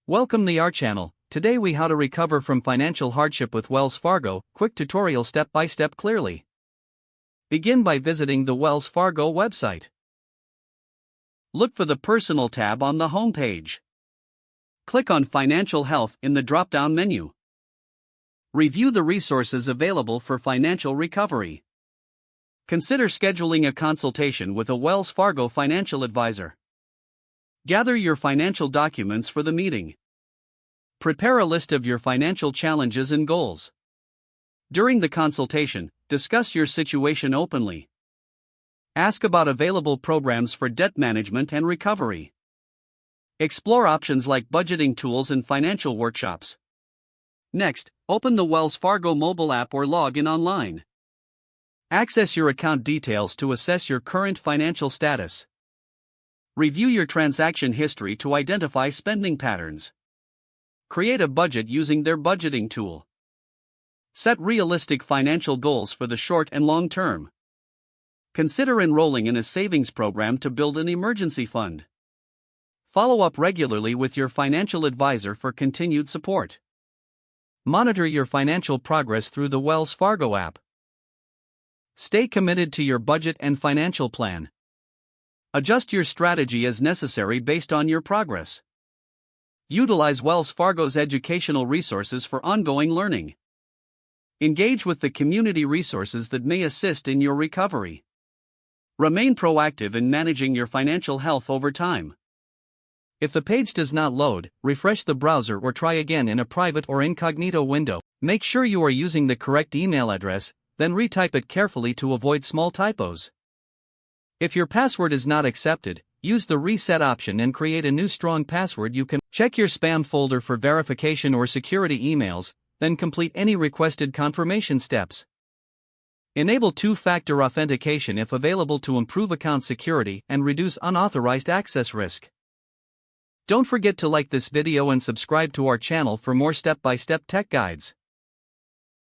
Welcome to our channel. Today we how to recover from financial hardship with Wells Fargo, quick tutorial step by step clearly. Begin by visiting the Wells Fargo website. Look for the Personal tab on the home page. Click on Financial Health in the drop-down menu. Review the resources available for financial recovery. Consider scheduling a consultation with a Wells Fargo financial advisor. Gather your financial documents for the meeting. Prepare a list of your financial challenges and goals. During the consultation, discuss your situation openly. Ask about available programs for debt management and recovery. Explore options like budgeting tools and financial workshops. Next, open the Wells Fargo mobile app or log in online. Access your account details to assess your current financial status. Review your transaction history to identify spending patterns. Create a budget using their budgeting tool. Set realistic financial goals for the short and long term. Consider enrolling in a savings program to build an emergency fund. Follow up regularly with your financial advisor for continued support. Monitor your financial progress through the Wells Fargo app. Stay committed to your budget and financial plan. Adjust your strategy as necessary based on your progress. Utilize Wells Fargo's educational resources for ongoing learning. Engage with the community resources that may assist in your recovery. Remain proactive in managing your financial health over time. If the page does not load, refresh the browser or try again in a private or incognito window. Make sure you are using the correct email address, then retype it carefully to avoid small typos. If your password is not accepted, use the reset option and create a new strong password. You can check your spam folder for verification or security emails, then complete any requested confirmation steps. Enable two-factor authentication if available to improve account security and reduce unauthorized access risk. Don't forget to like this video and subscribe to our channel for more step-by-step tech guides.